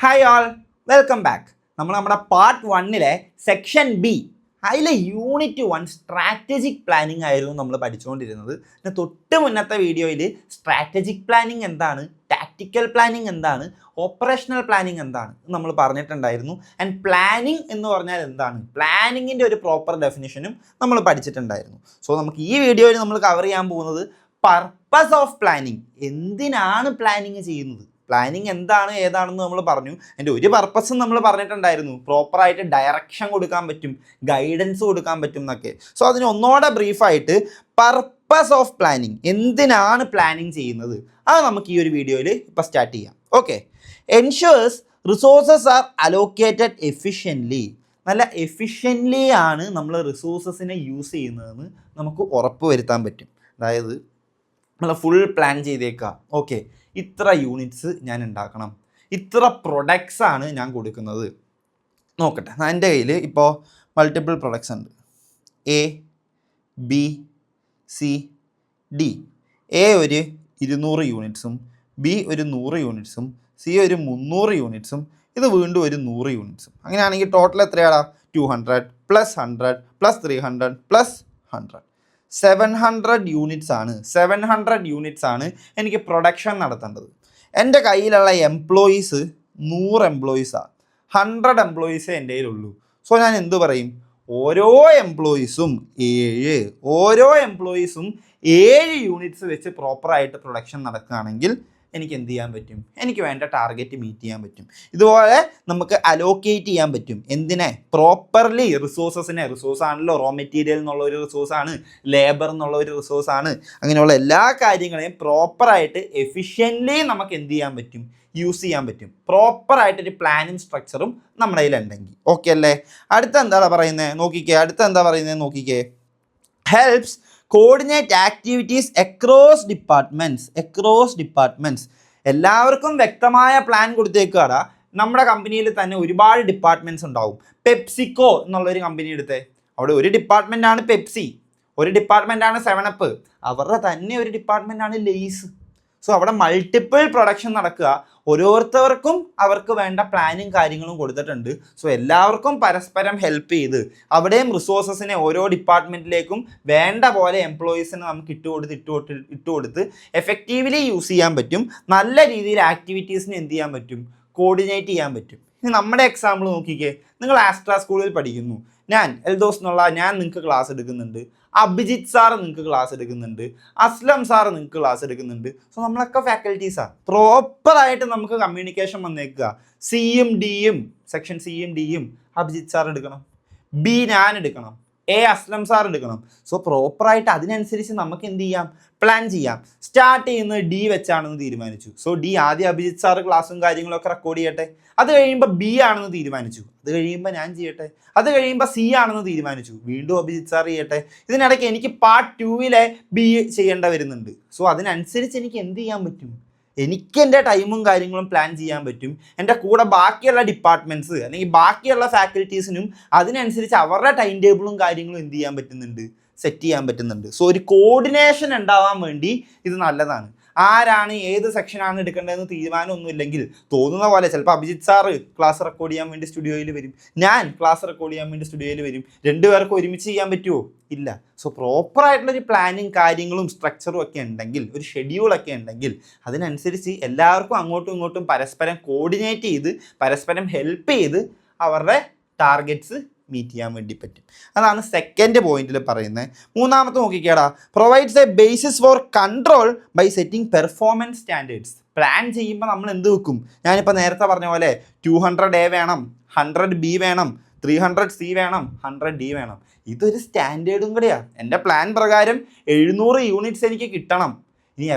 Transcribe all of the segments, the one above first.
Hi ആൾ, welcome back. നമ്മുടെ part 1 section B അതിലെ unit 1 strategic planning ആയിരുന്നു നമ്മൾ പഠിച്ചുകൊണ്ടിരുന്നത്. പിന്നെ തൊട്ട് മുന്നത്തെ വീഡിയോയിൽ സ്ട്രാറ്റജിക് പ്ലാനിങ് എന്താണ്, ടാക്റ്റിക്കൽ പ്ലാനിങ് എന്താണ്, ഓപ്പറേഷണൽ പ്ലാനിങ് എന്താണ് നമ്മൾ പറഞ്ഞിട്ടുണ്ടായിരുന്നു. ആൻഡ് പ്ലാനിങ് എന്ന് പറഞ്ഞാൽ എന്താണ്, പ്ലാനിങ്ങിൻ്റെ ഒരു പ്രോപ്പർ ഡെഫിനിഷനും നമ്മൾ പഠിച്ചിട്ടുണ്ടായിരുന്നു. സോ നമുക്ക് ഈ വീഡിയോയിൽ നമ്മൾ കവർ ചെയ്യാൻ പോകുന്നത് പർപ്പസ് ഓഫ് പ്ലാനിങ്. എന്തിനാണ് പ്ലാനിങ് ചെയ്യുന്നത്, പ്ലാനിങ് എന്താണ് ഏതാണെന്ന് നമ്മൾ പറഞ്ഞു. അതിൻ്റെ ഒരു പർപ്പസും നമ്മൾ പറഞ്ഞിട്ടുണ്ടായിരുന്നു. പ്രോപ്പറായിട്ട് ഡയറക്ഷൻ കൊടുക്കാൻ പറ്റും, ഗൈഡൻസ് കൊടുക്കാൻ പറ്റും എന്നൊക്കെ. സോ അതിന് ഒന്നോടെ ബ്രീഫായിട്ട് പർപ്പസ് ഓഫ് പ്ലാനിങ്, എന്തിനാണ് പ്ലാനിങ് ചെയ്യുന്നത്, അത് നമുക്ക് ഈ ഒരു വീഡിയോയിൽ ഇപ്പോൾ സ്റ്റാർട്ട് ചെയ്യാം. Okay. Ensures resources R allocated efficiently. നല്ല എഫിഷ്യൻ്റ്ലി ആണ് നമ്മൾ റിസോഴ്സസിനെ യൂസ് ചെയ്യുന്നതെന്ന് നമുക്ക് ഉറപ്പ് വരുത്താൻ പറ്റും. അതായത് നമ്മൾ ഫുൾ പ്ലാൻ ചെയ്തേക്കുക. ഓക്കെ, ഇത്ര യൂണിറ്റ്സ് ഞാൻ ഉണ്ടാക്കണം, ഇത്ര പ്രൊഡക്ട്സ് ആണ് ഞാൻ കൊടുക്കുന്നത്. നോക്കട്ടെ, എൻ്റെ കയ്യിൽ ഇപ്പോൾ മൾട്ടിപ്പിൾ പ്രൊഡക്ട്സ് ഉണ്ട്. A, B, C, D. A ഒരു 200 യൂണിറ്റ്സും, ബി ഒരു 100 യൂണിറ്റ്സും, സി ഒരു 300 യൂണിറ്റ്സും, ഇത് വീണ്ടും ഒരു 100 യൂണിറ്റ്സും. അങ്ങനെയാണെങ്കിൽ ടോട്ടൽ എത്രയാടാ? 200 + 100 + 300 + 100, 700 യൂണിറ്റ്സ് ആണ്. 700 യൂണിറ്റ്സ് ആണ് എനിക്ക് പ്രൊഡക്ഷൻ നടത്തേണ്ടത്. എൻ്റെ കയ്യിലുള്ള എംപ്ലോയീസ് 100 എംപ്ലോയീസാണ്. 100 എംപ്ലോയീസേ എൻ്റെ കയ്യിലുള്ളൂ. സോ ഞാൻ എന്ത് പറയും? ഓരോ എംപ്ലോയീസും 7 യൂണിറ്റ്സ് വെച്ച് പ്രോപ്പറായിട്ട് പ്രൊഡക്ഷൻ നടക്കുകയാണെങ്കിൽ എനിക്ക് എന്ത് ചെയ്യാൻ പറ്റും? എനിക്ക് വേണ്ട ടാർഗറ്റ് മീറ്റ് ചെയ്യാൻ പറ്റും. ഇതുപോലെ നമുക്ക് അലോക്കേറ്റ് ചെയ്യാൻ പറ്റും. എന്തിനെ? പ്രോപ്പർലി റിസോഴ്സസിനെ. റിസോഴ്സാണല്ലോ, റോ മെറ്റീരിയൽ എന്നുള്ള ഒരു റിസോഴ്സാണ്, ലേബർ എന്നുള്ള ഒരു റിസോഴ്സാണ്. അങ്ങനെയുള്ള എല്ലാ കാര്യങ്ങളെയും പ്രോപ്പറായിട്ട് എഫിഷ്യൻ്റ്ലി നമുക്ക് എന്ത് ചെയ്യാൻ പറ്റും? യൂസ് ചെയ്യാൻ പറ്റും. പ്രോപ്പറായിട്ടൊരു പ്ലാനിങ് സ്ട്രക്ചറും നമ്മുടെ കയ്യിലുണ്ടെങ്കിൽ. ഓക്കെ അല്ലേ? അടുത്ത എന്താ പറയുന്നത് നോക്കിക്കേ. Helps coordinate activities across departments. എല്ലാവർക്കും വ്യക്തമായ പ്ലാൻ കൊടുത്തേക്കാടാ. നമ്മുടെ കമ്പനിയിൽ തന്നെ ഒരുപാട് ഡിപ്പാർട്ട്മെൻറ്റ്സ് ഉണ്ടാവും. പെപ്സിക്കോ എന്നുള്ളൊരു കമ്പനി എടുത്തേ, അവിടെ ഒരു ഡിപ്പാർട്ട്മെൻറ്റാണ് പെപ്സി, ഒരു ഡിപ്പാർട്ട്മെൻറ്റാണ് 7up, അവരുടെ തന്നെ ഒരു ഡിപ്പാർട്ട്മെൻറ്റാണ് ലെയ്സ്. സോ അവിടെ മൾട്ടിപ്പിൾ പ്രൊഡക്ഷൻ നടക്കുക. ഓരോരുത്തർക്കും അവർക്ക് വേണ്ട പ്ലാനും കാര്യങ്ങളും കൊടുത്തിട്ടുണ്ട്. സോ എല്ലാവർക്കും പരസ്പരം ഹെൽപ്പ് ചെയ്ത് അവിടെയും റിസോഴ്സസിനെ ഓരോ ഡിപ്പാർട്ട്മെൻറ്റിലേക്കും വേണ്ട പോലെ എംപ്ലോയീസിനെ നമുക്ക് ഇട്ടുകൊടുത്ത് എഫക്റ്റീവ്ലി യൂസ് ചെയ്യാൻ പറ്റും. നല്ല രീതിയിൽ ആക്ടിവിറ്റീസിനെ എന്ത് ചെയ്യാൻ പറ്റും? കോർഡിനേറ്റ് ചെയ്യാൻ പറ്റും. ഇനി നമ്മുടെ എക്സാമ്പിൾ നോക്കിക്കേ. നിങ്ങൾ ആസ്ട്ര സ്കൂളിൽ പഠിക്കുന്നു. ഞാൻ എൽദോസ് ഞാൻ നിങ്ങൾക്ക് ക്ലാസ് എടുക്കുന്നുണ്ട്, അഭിജിത്ത് സാറ് നിങ്ങൾക്ക് ക്ലാസ് എടുക്കുന്നുണ്ട്, അസ്ലം സാറ് നിങ്ങൾക്ക് ക്ലാസ് എടുക്കുന്നുണ്ട്. സോ നമ്മളൊക്കെ ഫാക്കൽറ്റീസാണ്. പ്രോപ്പറായിട്ട് നമുക്ക് കമ്മ്യൂണിക്കേഷൻ വന്നേക്കുക. സെക്ഷൻ സിയും ഡിയും അഭിജിത്ത് സാർ എടുക്കണം, ബി ഞാൻ എടുക്കണം, എ അസ്ലം സാർ എടുക്കണം. സോ പ്രോപ്പറായിട്ട് അതിനനുസരിച്ച് നമുക്ക് എന്ത് ചെയ്യാം? പ്ലാൻ ചെയ്യാം. സ്റ്റാർട്ട് ചെയ്യുന്നത് ഡി വെച്ചാണെന്ന് തീരുമാനിച്ചു. സോ ഡി ആദ്യം അഭിജിത്ത് സാറ് ക്ലാസ്സും കാര്യങ്ങളൊക്കെ റെക്കോർഡ് ചെയ്യട്ടെ. അത് കഴിയുമ്പോൾ ബി ആണെന്ന് തീരുമാനിച്ചു. അത് കഴിയുമ്പോൾ ഞാൻ ചെയ്യട്ടെ. അത് കഴിയുമ്പോൾ സി ആണെന്ന് തീരുമാനിച്ചു. വീണ്ടും അഭിജിത്ത് സാർ ചെയ്യട്ടെ. ഇതിനിടയ്ക്ക് എനിക്ക് പാർട്ട് 2 ബി ചെയ്യേണ്ട വരുന്നുണ്ട്. സോ അതിനനുസരിച്ച് എനിക്ക് എന്ത് ചെയ്യാൻ പറ്റും? എനിക്ക് എൻ്റെ ടൈമും കാര്യങ്ങളും പ്ലാൻ ചെയ്യാൻ പറ്റും. എൻ്റെ കൂടെ ബാക്കിയുള്ള ഡിപ്പാർട്ട്മെൻറ്റ്സ് അല്ലെങ്കിൽ ബാക്കിയുള്ള ഫാക്കൽറ്റീസിനും അതിനനുസരിച്ച് അവരുടെ ടൈം ടേബിളും കാര്യങ്ങളും എന്ത് ചെയ്യാൻ പറ്റുന്നുണ്ട്? സെറ്റ് ചെയ്യാൻ പറ്റുന്നുണ്ട്. സോ ഒരു കോർഡിനേഷൻ ഉണ്ടാവാൻ വേണ്ടി ഇത് നല്ലതാണ്. ആരാണ് ഏത് സെക്ഷനാണ് എടുക്കേണ്ടതെന്ന് തീരുമാനമൊന്നുമില്ലെങ്കിൽ തോന്നുന്ന പോലെ ചിലപ്പോൾ അഭിജിത്ത് സാറ് ക്ലാസ് റെക്കോർഡ് ചെയ്യാൻ വേണ്ടി സ്റ്റുഡിയോയിൽ വരും, ഞാൻ ക്ലാസ് റെക്കോർഡ് ചെയ്യാൻ വേണ്ടി സ്റ്റുഡിയോയിൽ വരും. രണ്ടുപേർക്കും ഒരുമിച്ച് ചെയ്യാൻ പറ്റുമോ? ഇല്ല. സോ പ്രോപ്പറായിട്ടുള്ളൊരു പ്ലാനിങ് കാര്യങ്ങളും സ്ട്രക്ചറും ഒക്കെ ഉണ്ടെങ്കിൽ, ഒരു ഷെഡ്യൂളൊക്കെ ഉണ്ടെങ്കിൽ അതിനനുസരിച്ച് എല്ലാവർക്കും അങ്ങോട്ടും ഇങ്ങോട്ടും പരസ്പരം കോർഡിനേറ്റ് ചെയ്ത് പരസ്പരം ഹെൽപ്പ് ചെയ്ത് അവരുടെ ടാർഗറ്റ്സ് മീറ്റ് ചെയ്യാൻ വേണ്ടി പറ്റും. അതാണ് സെക്കൻഡ് പോയിന്റിൽ പറയുന്നത്. മൂന്നാമത്തെ നോക്കിക്കേടാ. Provides a basis for control by setting performance standards. Plan ചെയ്യുമ്പോൾ നമ്മൾ എന്ത് വെക്കും? ഞാനിപ്പോൾ നേരത്തെ പറഞ്ഞ പോലെ 200 A വേണം, 100 B വേണം, 300 C വേണം, 100 D വേണം. ഇതൊരു സ്റ്റാൻഡേർഡും കൂടെയാണ്. എൻ്റെ പ്ലാൻ പ്രകാരം 700 യൂണിറ്റ്സ് എനിക്ക് കിട്ടണം. ഇനി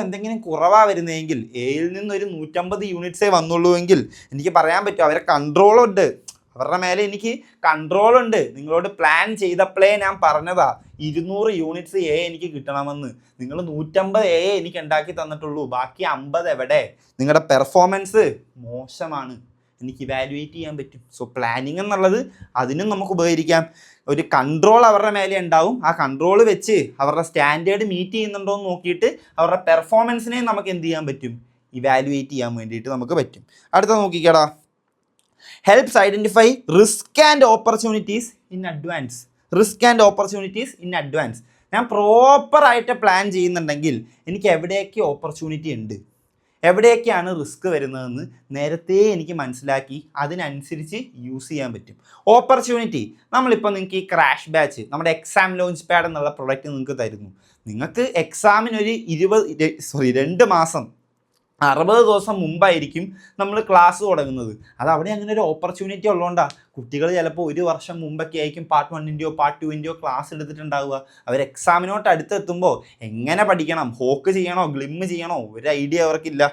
എന്തെങ്കിലും കുറവാണ് വരുന്നതെങ്കിൽ, എയിൽ നിന്നൊരു 150 യൂണിറ്റ്സേ വന്നുള്ളൂ എങ്കിൽ എനിക്ക് പറയാൻ പറ്റും അവരെ കൺട്രോളുണ്ട്, അവരുടെ മേലെ എനിക്ക് കൺട്രോൾ ഉണ്ട്. നിങ്ങളോട് പ്ലാൻ ചെയ്തപ്പോഴേ ഞാൻ പറഞ്ഞതാ 200 യൂണിറ്റ്സ് എ എനിക്ക് കിട്ടണമെന്ന്. നിങ്ങൾ 150 A എനിക്ക് ഉണ്ടാക്കി തന്നിട്ടുള്ളൂ, ബാക്കി 50 എവിടെ? നിങ്ങളുടെ പെർഫോമൻസ് മോശമാണ്, എനിക്ക് ഇവാലുവേറ്റ് ചെയ്യാൻ പറ്റും. സോ പ്ലാനിങ് എന്നുള്ളത് അതിനും നമുക്ക് ഉപകരിക്കാം. ഒരു കൺട്രോൾ അവരുടെ മേലെ ഉണ്ടാവും. ആ കൺട്രോൾ വെച്ച് അവരുടെ സ്റ്റാൻഡേർഡ് മീറ്റ് ചെയ്യുന്നുണ്ടോ എന്ന് നോക്കിയിട്ട് അവരുടെ പെർഫോമൻസിനെ നമുക്ക് എന്ത് ചെയ്യാൻ പറ്റും? ഇവാലുവേറ്റ് ചെയ്യാൻ വേണ്ടിയിട്ട് നമുക്ക് പറ്റും. അടുത്ത നോക്കിക്കടാ, helps identify risk and opportunities in advance. Risk and opportunities in advance. ഞാൻ പ്രോപ്പറായിട്ട് പ്ലാൻ ചെയ്യുന്നുണ്ടെങ്കിൽ എനിക്ക് എവിടെയൊക്കെ ഓപ്പർച്യൂണിറ്റി ഉണ്ട്, എവിടെയൊക്കെയാണ് റിസ്ക് വരുന്നതെന്ന് നേരത്തെ എനിക്ക് മനസ്സിലാക്കി അതിനനുസരിച്ച് യൂസ് ചെയ്യാൻ പറ്റും. ഓപ്പർച്യൂണിറ്റി, നമ്മളിപ്പോൾ നിങ്ങൾക്ക് ഈ ക്രാഷ് ബാച്ച്, നമ്മുടെ എക്സാം ലോഞ്ച് പാഡ് എന്നുള്ള പ്രൊഡക്റ്റ് നിങ്ങൾക്ക് തരുന്നു. നിങ്ങൾക്ക് എക്സാമിനൊരു 2 മാസം 60 ദിവസം മുമ്പായിരിക്കും നമ്മൾ ക്ലാസ് തുടങ്ങുന്നത്. അത് അവിടെ അങ്ങനെ ഒരു ഓപ്പർച്യൂണിറ്റി ഉള്ളതുകൊണ്ടാണ് കുട്ടികൾ ചിലപ്പോൾ 1 വർഷം മുമ്പൊക്കെ ആയിരിക്കും പാർട്ട് 1ൻ്റെയോ പാർട്ട് 2ൻ്റെയോ ക്ലാസ് എടുത്തിട്ടുണ്ടാവുക. അവർ എക്സാമിനോട്ട് അടുത്തെത്തുമ്പോൾ എങ്ങനെ പഠിക്കണം, ഹോക്ക് ചെയ്യണോ ഗ്ലിം ചെയ്യണോ ഒരു ഐഡിയ അവർക്കില്ല.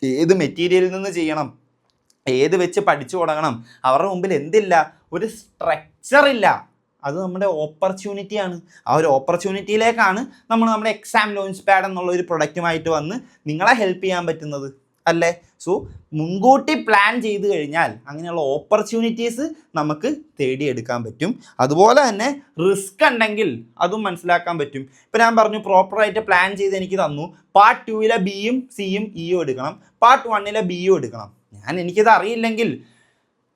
ഏത് മെറ്റീരിയലിൽ നിന്ന് ചെയ്യണം, ഏത് വെച്ച് പഠിച്ചു തുടങ്ങണം, അവരുടെ മുമ്പിൽ എന്തില്ല, ഒരു സ്ട്രക്ചർ ഇല്ല. അത് നമ്മുടെ ഓപ്പർച്യൂണിറ്റിയാണ്. ആ ഒരു ഓപ്പർച്യൂണിറ്റിയിലേക്കാണ് നമ്മൾ നമ്മുടെ എക്സാം ലോഞ്ച് പാഡ് എന്നുള്ള ഒരു പ്രൊഡക്റ്റുമായിട്ട് വന്ന് നിങ്ങളെ ഹെൽപ്പ് ചെയ്യാൻ പറ്റുന്നത് അല്ലേ. സോ മുൻകൂട്ടി പ്ലാൻ ചെയ്ത് കഴിഞ്ഞാൽ അങ്ങനെയുള്ള ഓപ്പർച്യൂണിറ്റീസ് നമുക്ക് തേടിയെടുക്കാൻ പറ്റും. അതുപോലെ തന്നെ റിസ്ക് ഉണ്ടെങ്കിൽ അതും മനസ്സിലാക്കാൻ പറ്റും. ഇപ്പം ഞാൻ പറഞ്ഞു പ്രോപ്പറായിട്ട് പ്ലാൻ ചെയ്ത് എനിക്ക് തന്നു, പാർട്ട് 2 ബിയും സിയും ഇയും എടുക്കണം, പാർട്ട് 1 ബിയും എടുക്കണം. എനിക്കിത് അറിയില്ലെങ്കിൽ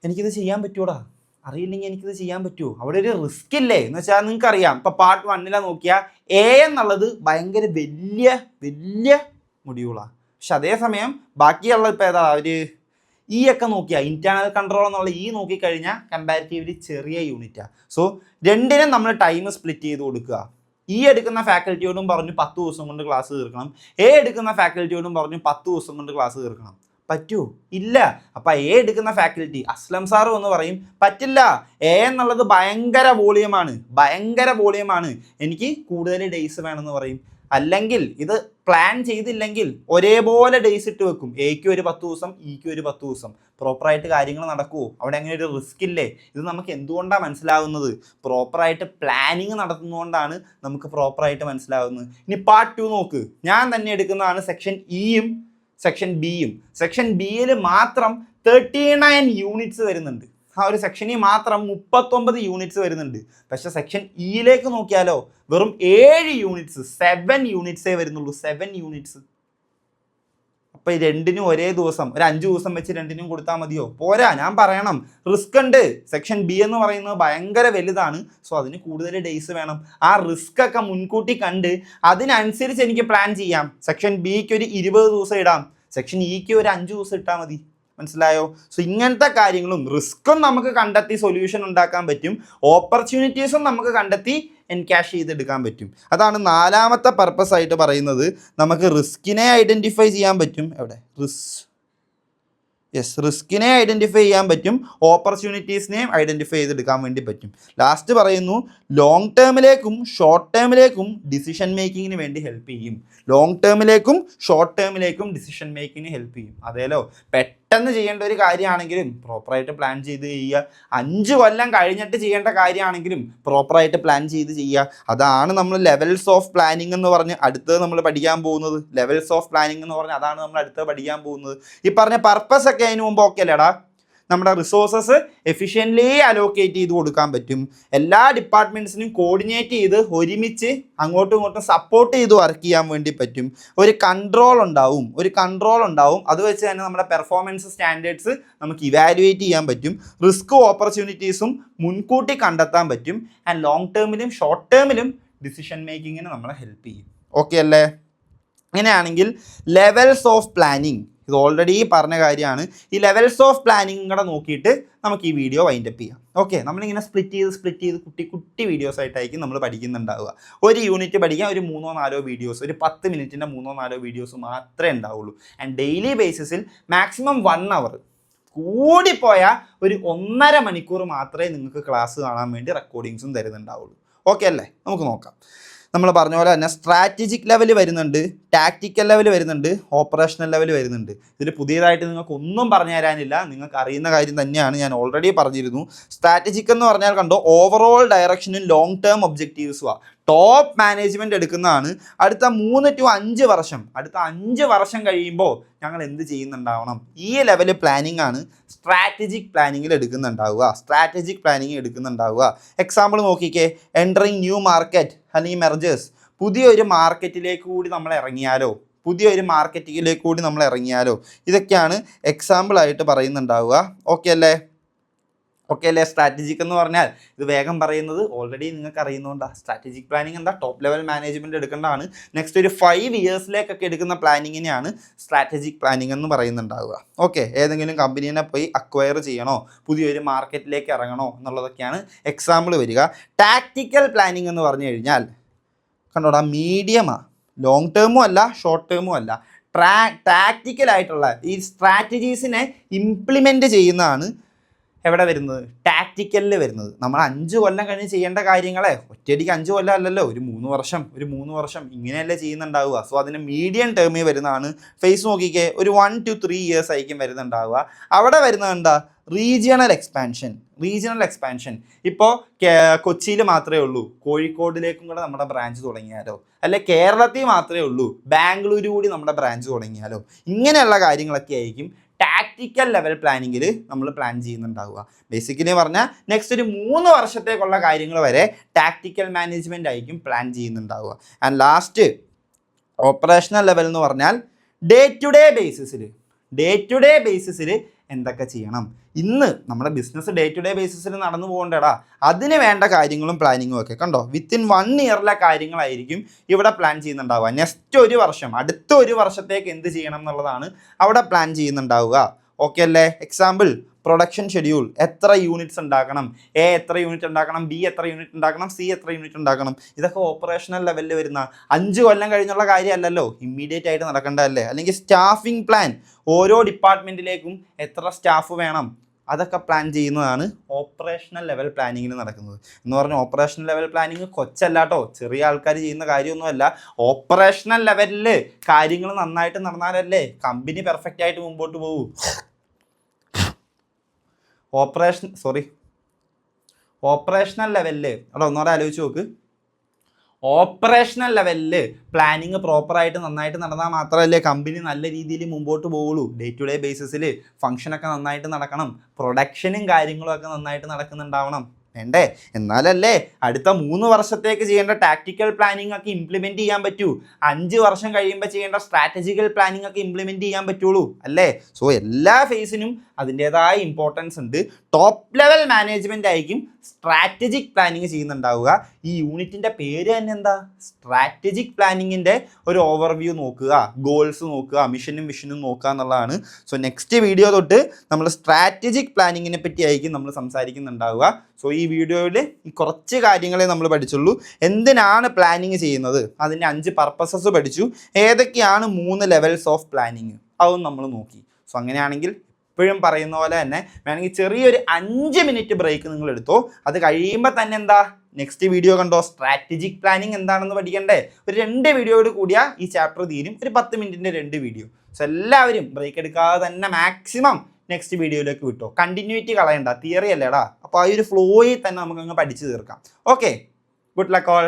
എനിക്കിത് ചെയ്യാൻ പറ്റൂടാ, അറിയില്ലെങ്കിൽ എനിക്കിത് ചെയ്യാൻ പറ്റുമോ? അവിടെ ഒരു റിസ്ക് ഇല്ലേ എന്ന് വെച്ചാൽ നിങ്ങൾക്കറിയാം. ഇപ്പം പാർട്ട് 1 നോക്കിയാൽ എ എന്നുള്ളത് ഭയങ്കര വലിയ മൊഡ്യൂളാണ്. പക്ഷെ അതേസമയം ബാക്കിയുള്ള ഇപ്പോൾ ഏതാ ഒരു ഈ ഒക്കെ നോക്കിയാൽ ഇൻറ്റേർണൽ കൺട്രോൾ എന്നുള്ള ഈ നോക്കിക്കഴിഞ്ഞാൽ കമ്പാരിറ്റീവ്ലി ചെറിയ യൂണിറ്റാണ്. സോ രണ്ടിനും നമ്മൾ ടൈം സ്പ്ലിറ്റ് ചെയ്ത് കൊടുക്കുക. ഈ എടുക്കുന്ന ഫാക്കൽറ്റിയോടും പറഞ്ഞു 10 ദിവസം കൊണ്ട് ക്ലാസ് തീർക്കണം, എ എടുക്കുന്ന ഫാക്കൽറ്റിയോടും പറഞ്ഞു 10 ദിവസം കൊണ്ട് ക്ലാസ് തീർക്കണം. പറ്റുമോ? ഇല്ല. അപ്പം എ എടുക്കുന്ന ഫാക്കൽറ്റി അസ്ലം സാറും എന്ന് പറയും പറ്റില്ല, എ എന്നുള്ളത് ഭയങ്കര വോളിയമാണ്, എനിക്ക് കൂടുതൽ ഡേയ്സ് വേണമെന്ന് പറയും. അല്ലെങ്കിൽ ഇത് പ്ലാൻ ചെയ്തില്ലെങ്കിൽ ഒരേപോലെ ഡേയ്സ് ഇട്ട് വെക്കും. എക്ക് ഒരു 10 ദിവസം, ഇക്ക് ഒരു 10 ദിവസം. പ്രോപ്പറായിട്ട് കാര്യങ്ങൾ നടക്കുമോ? അവിടെ അങ്ങനെ ഒരു റിസ്ക് ഇല്ലേ? ഇത് നമുക്ക് എന്തുകൊണ്ടാണ് മനസ്സിലാവുന്നത്? പ്രോപ്പറായിട്ട് പ്ലാനിങ് നടത്തുന്നതുകൊണ്ടാണ് നമുക്ക് പ്രോപ്പറായിട്ട് മനസ്സിലാവുന്നത്. ഇനി പാർട്ട് 2 നോക്ക്. ഞാൻ തന്നെ എടുക്കുന്നതാണ് സെക്ഷൻ ഇയും സെക്ഷൻ ബിയും. സെക്ഷൻ ബിയിൽ മാത്രം 39 യൂണിറ്റ്സ് വരുന്നുണ്ട്. ആ ഒരു സെക്ഷനിൽ മാത്രം 39 യൂണിറ്റ്സ് വരുന്നുണ്ട്. പക്ഷേ സെക്ഷൻ ഇയിലേക്ക് നോക്കിയാലോ വെറും 7 യൂണിറ്റ്സ്, 7 യൂണിറ്റ്സേ വരുന്നുള്ളൂ. 7 യൂണിറ്റ്സ്. അപ്പോൾ ഈ രണ്ടിനും ഒരേ ദിവസം ഒരു 5 ദിവസം വെച്ച് രണ്ടിനും കൊടുത്താൽ മതിയോ? പോരാ. ഞാൻ പറയണം റിസ്ക് ഉണ്ട്. സെക്ഷൻ ബി എന്ന് പറയുന്നത് ഭയങ്കര വലുതാണ്. സോ അതിന് കൂടുതൽ ഡേയ്സ് വേണം. ആ റിസ്ക് ഒക്കെ മുൻകൂട്ടി കണ്ട് അതിനനുസരിച്ച് എനിക്ക് പ്ലാൻ ചെയ്യാം. സെക്ഷൻ ബിക്ക് ഒരു 20 ദിവസം ഇടാം, സെക്ഷൻ ഇക്ക് ഒരു 5 ദിവസം ഇട്ടാൽ മതി. മനസ്സിലായോ? സോ ഇങ്ങനത്തെ കാര്യങ്ങളും റിസ്ക്കും നമുക്ക് കണ്ടെത്തി സൊല്യൂഷൻ ഉണ്ടാക്കാൻ പറ്റും, ഓപ്പർച്യൂണിറ്റീസും നമുക്ക് കണ്ടെത്തി എൻകാഷ് ചെയ്തെടുക്കാൻ പറ്റും. അതാണ് 4ാമത്തെ പർപ്പസ് ആയിട്ട് പറയുന്നത്. നമുക്ക് റിസ്കിനെ ഐഡൻറ്റിഫൈ ചെയ്യാൻ പറ്റും. എവിടെ റിസ്കിനെ ഐഡൻറ്റിഫൈ ചെയ്യാൻ പറ്റും, ഓപ്പർച്യൂണിറ്റീസിനെയും ഐഡൻറ്റിഫൈ ചെയ്തെടുക്കാൻ വേണ്ടി പറ്റും. ലാസ്റ്റ് പറയുന്നു ലോങ് ടേമിലേക്കും ഷോർട്ട് ടേമിലേക്കും ഡിസിഷൻ മേക്കിങ്ങിന് വേണ്ടി ഹെൽപ്പ് ചെയ്യും. ലോങ് ടേമിലേക്കും ഷോർട്ട് ടേമിലേക്കും ഡിസിഷൻ മേക്കിങ്ങിന് ഹെൽപ്പ് ചെയ്യും. അതേലോ പെട്ടെന്ന് ചെയ്യേണ്ട ഒരു കാര്യമാണെങ്കിലും പ്രോപ്പറായിട്ട് പ്ലാൻ ചെയ്ത് ചെയ്യുക. 5 കൊല്ലം കഴിഞ്ഞിട്ട് ചെയ്യേണ്ട കാര്യമാണെങ്കിലും പ്രോപ്പറായിട്ട് പ്ലാൻ ചെയ്ത് ചെയ്യുക. അതാണ് നമ്മൾ ലെവൽസ് ഓഫ് പ്ലാനിങ് എന്ന് പറഞ്ഞ് അടുത്തത് നമ്മൾ പഠിക്കാൻ പോകുന്നത്. ലെവൽസ് ഓഫ് പ്ലാനിങ് എന്ന് പറഞ്ഞ് അതാണ് നമ്മൾ അടുത്തത് പഠിക്കാൻ പോകുന്നത്. ഈ പറഞ്ഞ പർപ്പസ് ഒക്കെ അതിന് മുമ്പ് ഓക്കെ അല്ലേടാ? നമ്മുടെ റിസോഴ്സസ് എഫിഷ്യൻ്റ്ലി അലോക്കേറ്റ് ചെയ്ത് കൊടുക്കാൻ പറ്റും. എല്ലാ ഡിപ്പാർട്ട്മെൻറ്റ്സിനും കോർഡിനേറ്റ് ചെയ്ത് ഒരുമിച്ച് അങ്ങോട്ടും ഇങ്ങോട്ടും സപ്പോർട്ട് ചെയ്ത് വർക്ക് ചെയ്യാൻ വേണ്ടി പറ്റും. ഒരു കൺട്രോൾ ഉണ്ടാവും. അത് വെച്ച് തന്നെ നമ്മുടെ പെർഫോമൻസ് സ്റ്റാൻഡേർഡ്സ് നമുക്ക് ഇവാലുവേറ്റ് ചെയ്യാൻ പറ്റും. റിസ്ക്കും ഓപ്പർച്യൂണിറ്റീസും മുൻകൂട്ടി കണ്ടെത്താൻ പറ്റും. ആൻഡ് ലോങ് ടേമിലും ഷോർട്ട് ടേമിലും ഡിസിഷൻ മേക്കിങ്ങിന് നമ്മളെ ഹെൽപ്പ് ചെയ്യും. ഓക്കെ അല്ലേ? അങ്ങനെയാണെങ്കിൽ ലെവൽസ് ഓഫ് പ്ലാനിങ് ഇത് ഓൾറെഡി പറഞ്ഞ കാര്യമാണ്. ഈ ലെവൽസ് ഓഫ് പ്ലാനിങ് കൂടെ നോക്കിയിട്ട് നമുക്ക് ഈ വീഡിയോ വൈൻഡപ്പ് ചെയ്യാം. ഓക്കെ, നമ്മളിങ്ങനെ സ്പ്ലിറ്റ് ചെയ്ത് കുട്ടി വീഡിയോസ് ആയിട്ടായിരിക്കും നമ്മൾ പഠിക്കുന്നുണ്ടാവുക. ഒരു യൂണിറ്റ് പഠിക്കാൻ ഒരു 3-4 വീഡിയോസ്, ഒരു 10 മിനിറ്റിൻ്റെ 3-4 വീഡിയോസ് മാത്രമേ ഉണ്ടാവുള്ളൂ. ആൻഡ് ഡെയിലി ബേസിസിൽ മാക്സിമം 1 അവർ, കൂടിപ്പോയാൽ ഒരു 1.5 മണിക്കൂർ മാത്രമേ നിങ്ങൾക്ക് ക്ലാസ് കാണാൻ വേണ്ടി റെക്കോർഡിങ്സും തരുന്നുണ്ടാവുള്ളൂ. ഓക്കെ അല്ലേ? നമുക്ക് നോക്കാം. നമ്മൾ പറഞ്ഞ പോലെ തന്നെ സ്ട്രാറ്റജിക് ലെവൽ വരുന്നുണ്ട്, ടാക്റ്റിക്കൽ ലെവൽ വരുന്നുണ്ട്, ഓപ്പറേഷണൽ ലെവൽ വരുന്നുണ്ട്. ഇതിൽ പുതിയതായിട്ട് നിങ്ങൾക്ക് ഒന്നും പറഞ്ഞു തരാനില്ല, നിങ്ങൾക്ക് അറിയുന്ന കാര്യം തന്നെയാണ്, ഞാൻ ഓൾറെഡി പറഞ്ഞിരുന്നു. സ്ട്രാറ്റജിക് എന്ന് പറഞ്ഞാൽ കണ്ടോ ഓവറോൾ ഡയറക്ഷനും ലോങ് ടേം ഒബ്ജക്റ്റീവ്സുമാണ്. ടോപ്പ് മാനേജ്മെൻറ്റ് എടുക്കുന്നതാണ്. അടുത്ത 3 to 5 വർഷം, അടുത്ത 5 വർഷം കഴിയുമ്പോൾ ഞങ്ങൾ എന്ത് ചെയ്യുന്നുണ്ടാവണം, ഈ ലെവൽ പ്ലാനിങ് ആണ് സ്ട്രാറ്റജിക് പ്ലാനിങ്ങിൽ എടുക്കുന്നുണ്ടാവുക. എക്സാമ്പിൾ നോക്കിക്കേ, എൻറ്ററിങ് ന്യൂ മാർക്കറ്റ് അല്ലെങ്കിൽ മെർജേഴ്സ്. പുതിയൊരു മാർക്കറ്റിലേക്ക് കൂടി നമ്മൾ ഇറങ്ങിയാലോ, പുതിയൊരു മാർക്കറ്റിങ്ങിലേക്ക് കൂടി നമ്മൾ ഇറങ്ങിയാലോ? ഇതൊക്കെയാണ് എക്സാമ്പിളായിട്ട് പറയുന്നുണ്ടാവുക. ഓക്കെ അല്ലേ? സ്ട്രാറ്റജിക് എന്ന് പറഞ്ഞാൽ ഇത് വേഗം പറയുന്നത് ഓൾറെഡി നിങ്ങൾക്ക് അറിയുന്നതുകൊണ്ടാണ്. സ്ട്രാറ്റജിക് പ്ലാനിങ് എന്താ? ടോപ്പ് ലെവൽ മാനേജ്മെൻറ്റ് എടുക്കേണ്ടതാണ്. നെക്സ്റ്റ് ഒരു 5 ഇയേഴ്സിലേക്കൊക്കെ എടുക്കുന്ന പ്ലാനിങ്ങിനെയാണ് സ്ട്രാറ്റജിക് പ്ലാനിങ് എന്ന് പറയുന്നുണ്ടാവുക. ഓക്കെ, ഏതെങ്കിലും കമ്പനീനെ പോയി അക്വയർ ചെയ്യണോ, പുതിയൊരു മാർക്കറ്റിലേക്ക് ഇറങ്ങണോ എന്നുള്ളതൊക്കെയാണ് എക്സാമ്പിൾ വരിക. ടാക്റ്റിക്കൽ പ്ലാനിങ് എന്ന് പറഞ്ഞു കഴിഞ്ഞാൽ കണ്ടോടാ, മീഡിയമാണ്, ലോങ് ടേമും അല്ല ഷോർട്ട് ടേമും അല്ല, ടാക്റ്റിക്കലായിട്ടുള്ള ഈ സ്ട്രാറ്റജീസിനെ ഇംപ്ലിമെൻറ്റ് ചെയ്യുന്നതാണ് എവിടെ വരുന്നത്? ടാക്റ്റിക്കലിൽ വരുന്നത്. നമ്മൾ 5 കൊല്ലം കഴിഞ്ഞ് ചെയ്യേണ്ട കാര്യങ്ങളെ ഒറ്റയടിക്ക് 5 കൊല്ലം അല്ലല്ലോ, ഒരു 3 വർഷം ഇങ്ങനെയല്ലേ ചെയ്യുന്നുണ്ടാവുക. സോ അതിന് മീഡിയം ടേമിൽ വരുന്നതാണ്. ഫേസ് നോക്കിക്കേ, ഒരു 1 to 3 ഇയേഴ്സ് ആയിരിക്കും വരുന്നുണ്ടാവുക. അവിടെ വരുന്നത് എന്താ? Regional expansion. ഇപ്പോൾ കൊച്ചിയിൽ മാത്രമേ ഉള്ളൂ, കോഴിക്കോടിലേക്കും കൂടെ നമ്മുടെ ബ്രാഞ്ച് തുടങ്ങിയാലോ, അല്ലെ കേരളത്തിൽ മാത്രമേ ഉള്ളൂ, ബാംഗ്ലൂർ കൂടി നമ്മുടെ ബ്രാഞ്ച് തുടങ്ങിയാലോ, ഇങ്ങനെയുള്ള കാര്യങ്ങളൊക്കെ ആയിരിക്കും ടാക്റ്റിക്കൽ ലെവൽ പ്ലാനിങ്ങിൽ നമ്മൾ പ്ലാൻ ചെയ്യുന്നുണ്ടാവുക. ബേസിക്കലി പറഞ്ഞാൽ നെക്സ്റ്റ് ഒരു 3 വർഷത്തേക്കുള്ള കാര്യങ്ങൾ വരെ ടാക്റ്റിക്കൽ മാനേജ്മെൻ്റ് ആയിരിക്കും പ്ലാൻ ചെയ്യുന്നുണ്ടാവുക. ആൻഡ് ലാസ്റ്റ് ഓപ്പറേഷണൽ ലെവൽ എന്ന് പറഞ്ഞാൽ ഡേ ടു ഡേ ബേസിസിൽ എന്തൊക്കെ ചെയ്യണം. ഇന്ന് നമ്മുടെ ബിസിനസ് ഡേ ടു ഡേ ബേസിസിൽ നടന്നു പോകേണ്ടടാ, അതിന് വേണ്ട കാര്യങ്ങളും പ്ലാനിങ്ങും ഒക്കെ കണ്ടോ, വിത്തിൻ 1 ഇയറിലെ കാര്യങ്ങളായിരിക്കും ഇവിടെ പ്ലാൻ ചെയ്യുന്നുണ്ടാവുക. നെക്സ്റ്റ് ഒരു വർഷം, അടുത്ത ഒരു വർഷത്തേക്ക് എന്ത് ചെയ്യണം എന്നുള്ളതാണ് അവിടെ പ്ലാൻ ചെയ്യുന്നുണ്ടാവുക. ഓക്കെ അല്ലേ? എക്സാമ്പിൾ പ്രൊഡക്ഷൻ ഷെഡ്യൂൾ, എത്ര യൂണിറ്റ്സ് ഉണ്ടാക്കണം, എ എത്ര യൂണിറ്റ് ഉണ്ടാക്കണം, ബി എത്ര യൂണിറ്റ് ഉണ്ടാക്കണം, സി എത്ര യൂണിറ്റ് ഉണ്ടാക്കണം. ഇതൊക്കെ ഓപ്പറേഷണൽ ലെവലിൽ വരുന്ന 5 കൊല്ലം കഴിഞ്ഞുള്ള കാര്യമല്ലല്ലോ, ഇമ്മീഡിയറ്റ് ആയിട്ട് നടക്കേണ്ടതല്ലേ. അല്ലെങ്കിൽ സ്റ്റാഫിംഗ് പ്ലാൻ, ഓരോ ഡിപ്പാർട്ട്മെൻറ്റിലേക്കും എത്ര സ്റ്റാഫ് വേണം, അതൊക്കെ പ്ലാൻ ചെയ്യുന്നതാണ് ഓപ്പറേഷണൽ ലെവൽ പ്ലാനിങ്ങിന് നടക്കുന്നത്. എന്ന് പറഞ്ഞാൽ ഓപ്പറേഷണൽ ലെവൽ പ്ലാനിങ് കൊച്ചല്ലാട്ടോ, ചെറിയ ആൾക്കാർ ചെയ്യുന്ന കാര്യമൊന്നുമല്ല. ഓപ്പറേഷണൽ ലെവലിൽ കാര്യങ്ങൾ നന്നായിട്ട് നടന്നാലല്ലേ കമ്പനി പെർഫെക്റ്റ് ആയിട്ട് മുമ്പോട്ട് പോകൂ. ഓപ്പറേഷണൽ ലെവലിൽ അവിടെ ഒന്നുകൂടെ ആലോചിച്ച് നോക്ക്. ഓപ്പറേഷണൽ ലെവലിൽ പ്ലാനിങ് പ്രോപ്പറായിട്ട് നന്നായിട്ട് നടന്നാൽ മാത്രമല്ലേ കമ്പനി നല്ല രീതിയിൽ മുമ്പോട്ട് പോകുള്ളൂ. ഡേ ടു ഡേ ബേസിസിൽ ഫംഗ്ഷനൊക്കെ നന്നായിട്ട് നടക്കണം, പ്രൊഡക്ഷനും കാര്യങ്ങളും ഒക്കെ നന്നായിട്ട് നടക്കുന്നുണ്ടാവണം. വേണ്ടേ? എന്നാലല്ലേ അടുത്ത 3 വർഷത്തേക്ക് ചെയ്യേണ്ട ടാക്റ്റിക്കൽ പ്ലാനിങ് ഒക്കെ ഇംപ്ലിമെൻറ്റ് ചെയ്യാൻ പറ്റൂ. 5 വർഷം കഴിയുമ്പോൾ ചെയ്യേണ്ട സ്ട്രാറ്റജിക്കൽ പ്ലാനിങ് ഒക്കെ ഇംപ്ലിമെൻറ്റ് ചെയ്യാൻ പറ്റുള്ളൂ അല്ലേ? സോ എല്ലാ ഫേസിനും അതിൻ്റേതായ ഇമ്പോർട്ടൻസ് ഉണ്ട്. ടോപ്പ് ലെവൽ മാനേജ്മെൻ്റ് ആയിരിക്കും സ്ട്രാറ്റജിക് പ്ലാനിങ് ചെയ്യുന്നുണ്ടാവുക. ഈ യൂണിറ്റിൻ്റെ പേര് തന്നെ എന്താ? സ്ട്രാറ്റജിക് പ്ലാനിങ്ങിൻ്റെ ഒരു ഓവർവ്യൂ നോക്കുക, ഗോൾസ് നോക്കുക, മിഷനും വിഷനും നോക്കുക എന്നുള്ളതാണ്. സോ നെക്സ്റ്റ് വീഡിയോ തൊട്ട് നമ്മൾ സ്ട്രാറ്റജിക് പ്ലാനിങ്ങിനെ പറ്റി ആയിരിക്കും നമ്മൾ സംസാരിക്കുന്നുണ്ടാവുക. സോ ഈ വീഡിയോയിൽ ഈ കുറച്ച് കാര്യങ്ങളെ നമ്മൾ പഠിച്ചുള്ളൂ. എന്തിനാണ് പ്ലാനിങ് ചെയ്യുന്നത്, അതിൻ്റെ 5 പർപ്പസസ് പഠിച്ചു. ഏതൊക്കെയാണ് 3 ലെവൽസ് ഓഫ് പ്ലാനിങ്, അതും നമ്മൾ നോക്കി. സോ അങ്ങനെയാണെങ്കിൽ എപ്പോഴും പറയുന്ന പോലെ തന്നെ വേണമെങ്കിൽ ചെറിയൊരു 5 മിനിറ്റ് ബ്രേക്ക് നിങ്ങൾ എടുത്തോ. അത് കഴിയുമ്പോൾ തന്നെ എന്താ, നെക്സ്റ്റ് വീഡിയോ കണ്ടോ, സ്ട്രാറ്റജിക് പ്ലാനിങ് എന്താണെന്ന് പഠിക്കണ്ടേ. ഒരു 2 വീഡിയോയോട് കൂടിയാൽ ഈ ചാപ്റ്റർ തീരും. ഒരു 10 മിനിറ്റിൻ്റെ 2 വീഡിയോ. സോ എല്ലാവരും ബ്രേക്ക് എടുക്കാതെ തന്നെ മാക്സിമം നെക്സ്റ്റ് വീഡിയോയിലേക്ക് വിട്ടോ. കണ്ടിന്യൂറ്റി കളയണ്ട, തിയറി അല്ലേടാ. അപ്പോൾ ആ ഒരു ഫ്ലോയിൽ തന്നെ നമുക്കങ്ങ് പഠിച്ചു തീർക്കാം. Okay, good luck all.